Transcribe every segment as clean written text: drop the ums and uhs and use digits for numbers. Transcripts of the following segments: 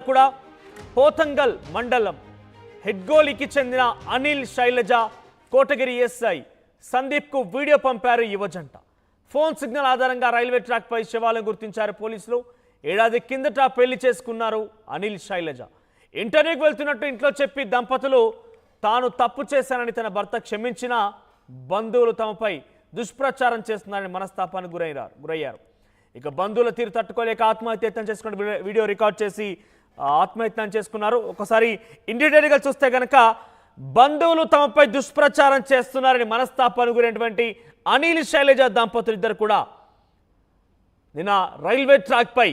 కూడా పోతంగల్ మండలం హెడ్గోలికి చెందిన అనిల్ శైలజ కోటగిరి ఎస్ఐ సందీప్కు వీడియో పంపారు యువజంట. ఫోన్ సిగ్నల్ ఆధారంగా రైల్వే ట్రాక్ పై శవాలను గుర్తించారు పోలీసులు. ఏడాది కిందట పెళ్లి చేసుకున్నారు అనిల్ శైలజ. ఇంటర్వ్యూకి వెళ్తున్నట్టు ఇంట్లో చెప్పి దంపతులు తాను తప్పు చేశానని తన భర్త క్షమించిన బంధువులు తమపై దుష్ప్రచారం చేస్తున్నారని మనస్తాపానికి గురయ్యారు. ఇక బంధువుల తీరు తట్టుకోలేక ఆత్మహత్యయత్నం చేసుకున్న వీడియో రికార్డ్ చేసి ఆత్మహత్యం చేసుకున్నారు. ఒకసారి ఇండివిజువల్గా చూస్తే కనుక బంధువులు తమపై దుష్ప్రచారం చేస్తున్నారని మనస్తాపానికి గురైనటువంటి అనిల్ శైలజ దంపతులు ఇద్దరు కూడా నిన్న రైల్వే ట్రాక్ పై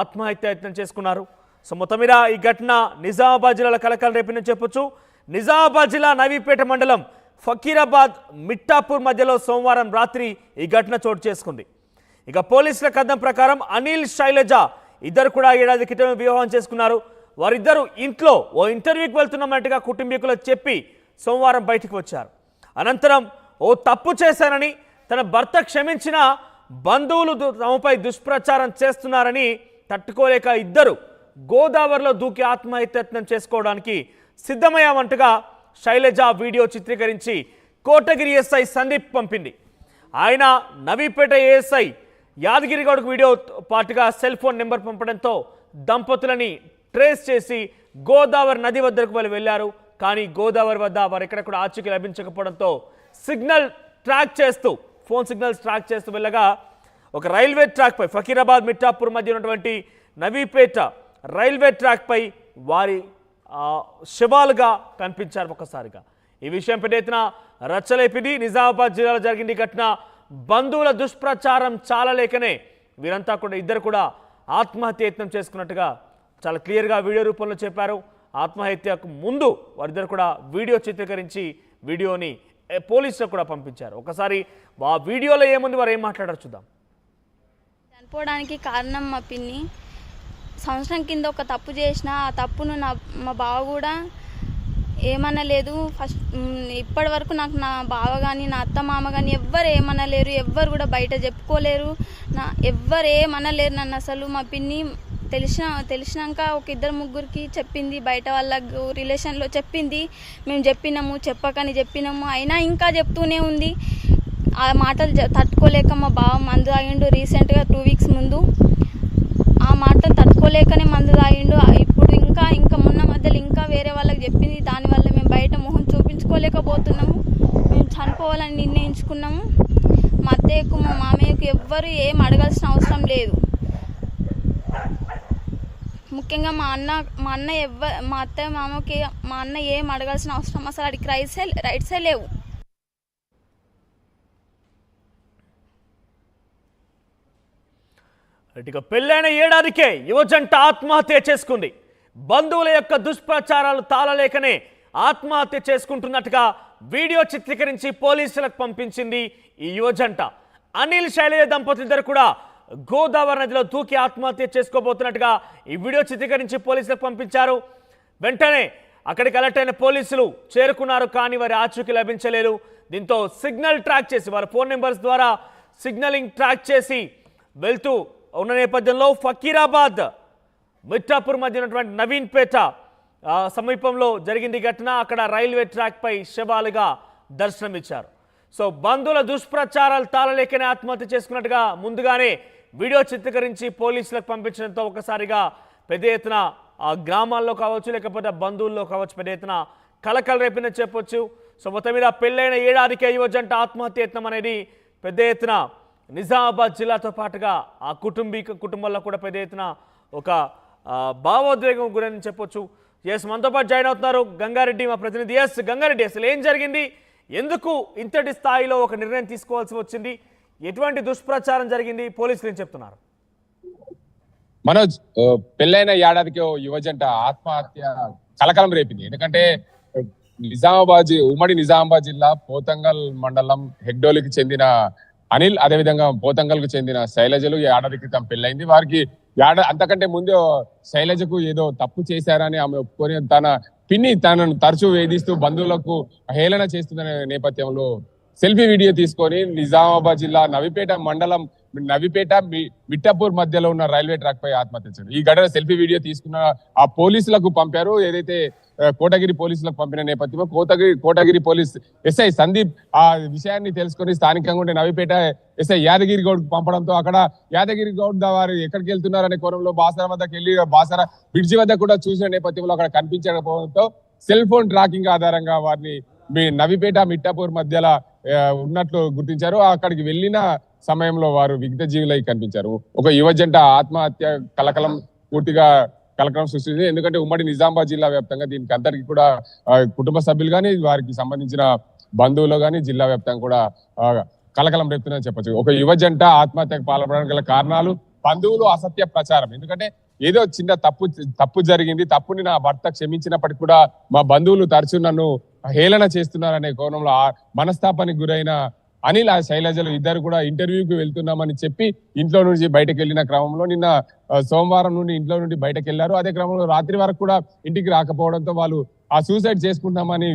ఆత్మహత్యయత్నం చేసుకున్నారు. సో మొత్తం మీద ఈ ఘటన నిజామాబాద్ జిల్లాలో కలకలం రేపిందని చెప్పొచ్చు. నిజామాబాద్ జిల్లా నవీపేట మండలం ఫకీరాబాద్ మిట్టాపూర్ మధ్యలో సోమవారం రాత్రి ఈ ఘటన చోటు చేసుకుంది. ఇక పోలీసుల కథనం ప్రకారం అనిల్ శైలజ ఇద్దరు కూడా ఏడాది క్రితం వివాహం చేసుకున్నారు. వారిద్దరూ ఇంట్లో ఓ ఇంటర్వ్యూకి వెళ్తున్నట్టుగా కుటుంబీకులకు చెప్పి సోమవారం బయటికి వచ్చారు. అనంతరం ఓ తప్పు చేశానని తన భర్త క్షమించిన బంధువులు తమపై దుష్ప్రచారం చేస్తున్నారని తట్టుకోలేక ఇద్దరు గోదావరిలో దూకి ఆత్మహత్యయత్నం చేసుకోవడానికి సిద్ధమయ్యామంటగా శైలజ వీడియో చిత్రీకరించి కోటగిరి ఎస్ఐ సందీప్ పంపింది. ఆయన నవీపేట ఏఎస్ఐ యాదగిరిగౌడ్కు వీడియో పాటుగా సెల్ ఫోన్ నెంబర్ పంపడంతో దంపతులని ట్రేస్ చేసి గోదావరి నది వద్దకు వెళ్ళారు. కానీ గోదావరి వద్ద వారు ఎక్కడ కూడా ఆచూకీ లభించకపోవడంతో ఫోన్ సిగ్నల్స్ ట్రాక్ చేస్తూ వెళ్ళగా ఒక రైల్వే ట్రాక్ పై ఫకీరాబాద్ మిట్టాపూర్ మధ్య ఉన్నటువంటి నవీపేట రైల్వే ట్రాక్ పై వారి శవాలుగా కనిపించారు. ఒక్కసారిగా ఈ విషయం పెద్ద ఎత్తున రచ్చలేపింది. నిజామాబాద్ జిల్లాలో జరిగింది ఘటన. బంధువుల దుష్ప్రచారం చాలలేకనే వీరంతా కూడా ఇద్దరు కూడా ఆత్మహత్యయత్నం చేసుకున్నట్టుగా చాలా క్లియర్గా వీడియో రూపంలో చెప్పారు. ఆత్మహత్యకు ముందు వారిద్దరు కూడా వీడియో చిత్రీకరించి వీడియోని పోలీసులకు కూడా పంపించారు. ఒకసారి ఆ వీడియోలో ఏముంది, వారు ఏం మాట్లాడారు చూద్దాం. చనిపోవడానికి కారణం మా పిన్ని సంవత్సరం కింద ఒక తప్పు చేసిన, ఆ తప్పును మా బావ కూడా ఏమనలేదు. ఇప్పటి వరకు నాకు నా బావ కానీ నా అత్త మామ కానీ ఎవ్వరు ఏమనలేరు, ఎవ్వరు కూడా బయట చెప్పుకోలేరు, ఎవ్వరు ఏమనలేరు నన్ను. అసలు మా పిన్ని తెలిసినాక ఒక ఇద్దరు ముగ్గురికి చెప్పింది, బయట వాళ్ళకు రిలేషన్లో చెప్పింది. మేము చెప్పకని చెప్పినాము, అయినా ఇంకా చెప్తూనే ఉంది. ఆ మాటలు తట్టుకోలేక మా బావ మందు తాగిండు రీసెంట్గా 2 వీక్స్ ముందు. ఆ మాటలు తట్టుకోలేకనే మందు తాగిండు. ఇప్పుడు ఇంకా మొన్న మధ్యలో ఇంకా వేరే వాళ్ళకి చెప్పింది. దానివల్ల మేము బయట మొహం చూపించుకోలేకపోతున్నాము. మేము చనిపోవాలని నిర్ణయించుకున్నాము. మా అత్తయ్యకు మా మామయ్యకు ఎవ్వరు ఏం అడగాల్సిన అవసరం లేదు. ముఖ్యంగా మా అత్తయ్య మామకి మా అన్న ఏం అడగాల్సిన అవసరం అసలు అడిగి రైట్సే లేవు. ఇక పెళ్ళైన ఏడాదికే యువజంట ఆత్మహత్య చేసుకుంది. బంధువుల యొక్క దుష్ప్రచారాలు తాళలేకనే ఆత్మహత్య చేసుకుంటున్నట్టుగా వీడియో చిత్రీకరించి పోలీసులకు పంపించింది ఈ యువజంట. అనిల్ శైలజ దంపతులు ఇద్దరు కూడా గోదావరి నదిలో దూకి ఆత్మహత్య చేసుకోబోతున్నట్టుగా ఈ వీడియో చిత్రీకరించి పోలీసులకు పంపించారు. వెంటనే అక్కడికి అలర్ట్ అయిన పోలీసులు చేరుకున్నారు. కానీ వారి ఆచూకీ లభించలేదు. దీంతో సిగ్నల్ ట్రాక్ చేసి వారి ఫోన్ నెంబర్స్ ద్వారా సిగ్నలింగ్ ట్రాక్ చేసి వెళ్తూ ఉన్న నేపథ్యంలో ఫకీరాబాద్ మిట్టాపూర్ మధ్య ఉన్నటువంటి నవీన్పేట సమీపంలో జరిగింది ఘటన. అక్కడ రైల్వే ట్రాక్ పై శవాలుగా దర్శనమిచ్చారు. సో బంధువుల దుష్ప్రచారాలు తాళలేకనే ఆత్మహత్య చేసుకున్నట్టుగా ముందుగానే వీడియో చిత్రీకరించి పోలీసులకు పంపించడంతో ఒకసారిగా పెద్ద ఎత్తున ఆ గ్రామాల్లో కావచ్చు, లేకపోతే బంధువుల్లో కావచ్చు, పెద్ద ఎత్తున కలకల రేపిందని చెప్పొచ్చు. సో మొత్తం మీద పెళ్ళైన ఏడాదికే యువజంట ఆత్మహత్యయత్నం అనేది పెద్ద ఎత్తున నిజామాబాద్ జిల్లాతో పాటుగా ఆ కుటుంబంలో కూడా పెద్ద ఎత్తున ఒక భావోద్వేగం గురని చెప్పొచ్చు. ఎస్, మనతో పాటు జాయిన్ అవుతున్నారు గంగారెడ్డి, మా ప్రతినిధి. ఎస్ గంగారెడ్డి, అసలు ఏం జరిగింది, ఎందుకు ఇంతటి స్థాయిలో ఒక నిర్ణయం తీసుకోవాల్సి వచ్చింది, ఎటువంటి దుష్ప్రచారం జరిగింది, పోలీసులు ఏం చెప్తున్నారు? మనోజ్, పెళ్ళైన ఏడాదికి యువజంట ఆత్మహత్య కలకలం రేపింది. ఎందుకంటే ఉమ్మడి నిజామాబాద్ జిల్లా పోతంగల్ మండలం హెగ్డోలికి చెందిన అనిల్, అదేవిధంగా పోతంగల్కు చెందిన శైలజలు ఏడాది క్రితం పెళ్ళైంది. వారికి అంతకంటే ముందు శైలజకు ఏదో తప్పు చేశారని ఆమె ఒప్పుకొని తన పిన్ని తనను తరచూ వేధిస్తూ బంధువులకు హేళన చేస్తున్న నేపథ్యంలో సెల్ఫీ వీడియో తీసుకొని నిజామాబాద్ జిల్లా నవీపేట మండలం నవిపేట మిట్టాపూర్ మధ్యలో ఉన్న రైల్వే ట్రాక్ పై ఆత్మహత్య చేసుకుంది. ఈ ఘటన సెల్ఫీ వీడియో తీసుకున్న ఆ పోలీసులకు పంపారు. ఏదైతే కోటగిరి పోలీసులకు పంపిన నేపథ్యంలో కోటగిరి పోలీస్ ఎస్ఐ సందీప్ ఆ విషయాన్ని తెలుసుకొని స్థానికంగా ఉండే నవిపేట ఎస్ఐ యాదగిరి గౌడ్ పంపడంతో అక్కడ యాదగిరి గౌడ్ వారు ఎక్కడికి వెళ్తున్నారనే కోణంలో బాసర వద్దకు వెళ్ళి బాసర బ్రిడ్జి వద్ద కూడా చూసిన నేపథ్యంలో అక్కడ కనిపించకపోవడంతో సెల్ ఫోన్ ట్రాకింగ్ ఆధారంగా వారిని నవిపేట మిట్టాపూర్ మధ్యలో ఉన్నట్లు గుర్తించారు. అక్కడికి వెళ్ళిన సమయంలో వారు విగత జీవులై కనిపించారు. ఒక యువ జంట ఆత్మహత్య పూర్తిగా కలకలం సృష్టించింది. ఎందుకంటే ఉమ్మడి నిజామాబాద్ జిల్లా వ్యాప్తంగా దీనికి అందరికీ కూడా కుటుంబ సభ్యులు కానీ వారికి సంబంధించిన బంధువులు కానీ జిల్లా వ్యాప్తంగా కూడా కలకలం రేపుతుందని చెప్పొచ్చు. ఒక యువ జంట ఆత్మహత్యకు పాల్పడడానికి గల కారణాలు బంధువులు అసత్య ప్రచారం. ఎందుకంటే ఏదో చిన్న తప్పు జరిగింది, తప్పుని నా భర్త క్షమించినప్పటికీ కూడా మా బంధువులు తరచూ నన్ను హేళన చేస్తున్నారనే కోణంలో మనస్తాపానికి గురైన అనిల్ ఆ శైలజలు ఇద్దరు కూడా ఇంటర్వ్యూకి వెళ్తున్నామని చెప్పి ఇంట్లో నుంచి బయటకు వెళ్ళిన క్రమంలో నిన్న సోమవారం నుండి ఇంట్లో నుండి బయటకు వెళ్లారు. అదే క్రమంలో రాత్రి వరకు కూడా ఇంటికి రాకపోవడంతో వాళ్ళు ఆ సూసైడ్ చేసుకుంటామని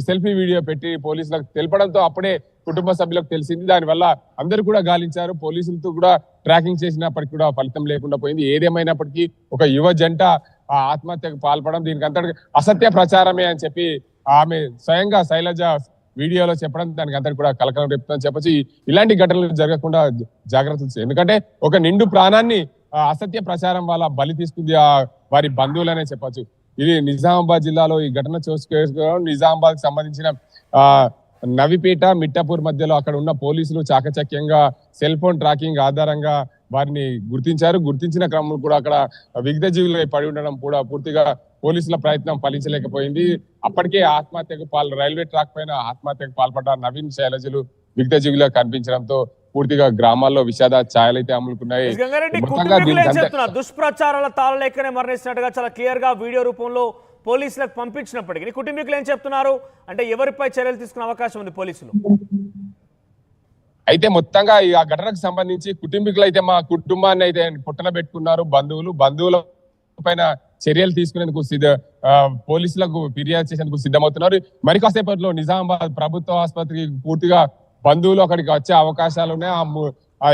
సెల్ఫీ వీడియో పెట్టి పోలీసులకు తెలపడంతో అప్పుడే కుటుంబ సభ్యులకు తెలిసింది. దానివల్ల అందరూ కూడా గాలించారు. పోలీసులతో కూడా ట్రాకింగ్ చేసినప్పటికీ కూడా ఫలితం లేకుండా పోయింది. ఏదేమైనప్పటికీ ఒక యువ జంట ఆ ఆత్మహత్యకు పాల్పడడం దీనికి అంతటి అసత్య ప్రచారమే అని చెప్పి ఆమె స్వయంగా శైలజ వీడియోలో చెప్పడం దానికి అందరికి కూడా కలకలం రేపుతుందని చెప్పొచ్చు. ఇలాంటి ఘటనలు జరగకుండా జాగ్రత్తలు. ఎందుకంటే ఒక నిండు ప్రాణాన్ని అసత్య ప్రచారం వల్ల బలి తీసుకుంది వారి బంధువులనే చెప్పొచ్చు. ఇది నిజామాబాద్ జిల్లాలో ఈ ఘటన చూసుకోవడం. నిజామాబాద్ కి సంబంధించిన నవిపేట మిట్టాపూర్ మధ్యలో అక్కడ ఉన్న పోలీసులు చాకచక్యంగా సెల్ ఫోన్ ట్రాకింగ్ ఆధారంగా వారిని గుర్తించారు. గుర్తించిన క్రమంలో కూడా అక్కడ విగత జీవులు పడి ఉండడం కూడా పూర్తిగా పోలీసుల ప్రయత్నం ఫలించలేకపోయింది. అప్పటికే రైల్వే ట్రాక్ పైన ఆత్మహత్యకు పాల్పడ్డ నవీన్ శైలజలు విగత జీవులుగా కనిపించడంతో పూర్తిగా గ్రామాల్లో విషాద ఛాయలు అయితే అమ్ముకున్నాయి. దుష్ప్రచారాల తాళలేకనే మరణిస్తున్నట్టుగా చాలా క్లియర్ గా వీడియో రూపంలో పోలీసులకు పంపించినప్పటికీ కుటుంబీకులు ఏం చెప్తున్నారు అంటే ఎవరిపై చర్యలు తీసుకునే అవకాశం ఉంది పోలీసులు? అయితే మొత్తంగా ఆ ఘటనకు సంబంధించి కుటుంబీకులు అయితే మా కుటుంబాన్ని అయితే పుట్టన పెట్టుకున్నారు. బంధువుల పైన చర్యలు తీసుకునేందుకు పోలీసులకు ఫిర్యాదు చేసేందుకు సిద్ధమవుతున్నారు. మరి కాసేపట్లో నిజామాబాద్ ప్రభుత్వ ఆసుపత్రికి పూర్తిగా బంధువులు అక్కడికి వచ్చే అవకాశాలు ఉన్నాయి.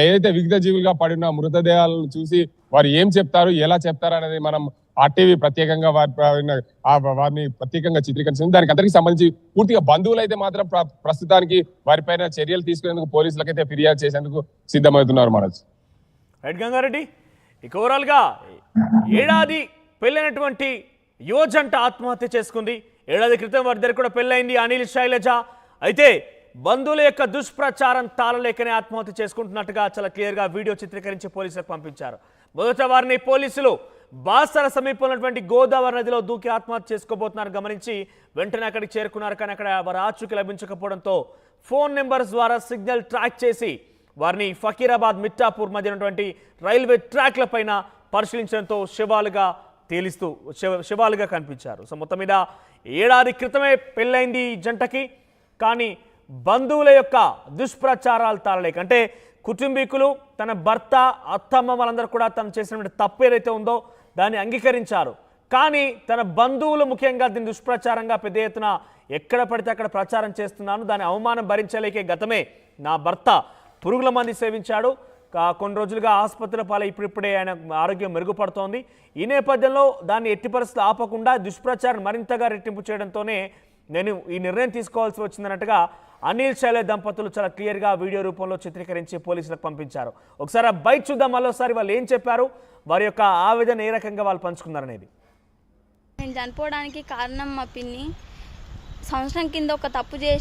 ఏదైతే విగత జీవులుగా పడిన మృతదేహాలను చూసి వారు ఏం చెప్తారు, ఎలా చెప్తారు అనేది మనం ఆర్టీవీ ప్రత్యేకంగా వారిని ప్రత్యేకంగా చిత్రీకరించింది. దానికి అందరికి సంబంధించి పూర్తిగా బంధువులు అయితే మాత్రం ప్రస్తుతానికి వారిపైన చర్యలు తీసుకునేందుకు పోలీసులకైతే ఫిర్యాదు చేసేందుకు సిద్ధమవుతున్నారు. మనోజ్ రైట్ గంగారెడ్డి, ఇక ఓవరాల్ గా ఏడాది పెళ్ళైనటువంటి యువజంట ఆత్మహత్య చేసుకుంది. ఏడాది క్రితం వారి దగ్గర కూడా పెళ్ళైంది అనిల్ శైలజ. అయితే బంధువుల యొక్క దుష్ప్రచారం తాళలేకనే ఆత్మహత్య చేసుకుంటున్నట్టుగా చాలా క్లియర్గా వీడియో చిత్రీకరించి పోలీసులకు పంపించారు. మొదట వారిని పోలీసులు బాసర సమీపంలో ఉన్నటువంటి గోదావరి నదిలో దూకి ఆత్మహత్య చేసుకోబోతున్నారు గమనించి వెంటనే అక్కడికి చేరుకున్నారు. కానీ అక్కడ వారి ఆచూకీ లభించకపోవడంతో ఫోన్ నెంబర్స్ ద్వారా సిగ్నల్ ట్రాక్ చేసి వారిని ఫకీరాబాద్ మిట్టాపూర్ మధ్య ఉన్నటువంటి రైల్వే ట్రాక్ల పైన పరిశీలించడంతో శవాలుగా కనిపించారు. సో మొత్తం మీద ఏడాది క్రితమే పెళ్ళైంది ఈ జంటకి. కానీ బంధువుల యొక్క దుష్ప్రచారాలు తాళలేక అంటే కుటుంబీకులు తన భర్త అత్తమ్మ వాళ్ళందరూ కూడా తను చేసినటువంటి తప్పు ఏదైతే ఉందో దాన్ని అంగీకరించారు. కానీ తన బంధువులు ముఖ్యంగా దీన్ని దుష్ప్రచారంగా పెద్ద ఎత్తున ఎక్కడ పడితే అక్కడ ప్రచారం చేస్తున్నాను, దాని అవమానం భరించలేకే గతమే నా భర్త పురుగుల మంది సేవించాడు, కొన్ని రోజులుగా ఆసుపత్రుల పాలై ఇప్పుడిప్పుడే ఆయన ఆరోగ్యం మెరుగుపడుతోంది. ఈ నేపథ్యంలో దాన్ని ఎట్టి పరిస్థితులు ఆపకుండా దుష్ప్రచారం మరింతగా రెట్టింపు చేయడంతోనే నేను ఈ నిర్ణయం తీసుకోవాల్సి వచ్చిందన్నట్టుగా అనిల్ శైలజ దంపతులు చాలా క్లియర్గా వీడియో రూపంలో చిత్రీకరించి పోలీసులకు పంపించారు. ఒకసారి ఆ బైట్ చూద్దాం, మరోసారి వాళ్ళు ఏం చెప్పారు, వారి యొక్క ఆవేదన ఏ రకంగా వాళ్ళు పంచుకున్నారనేది. నేను చనిపోవడానికి కారణం మా పిన్ని సంవత్సరం కింద ఒక తప్పు చేసి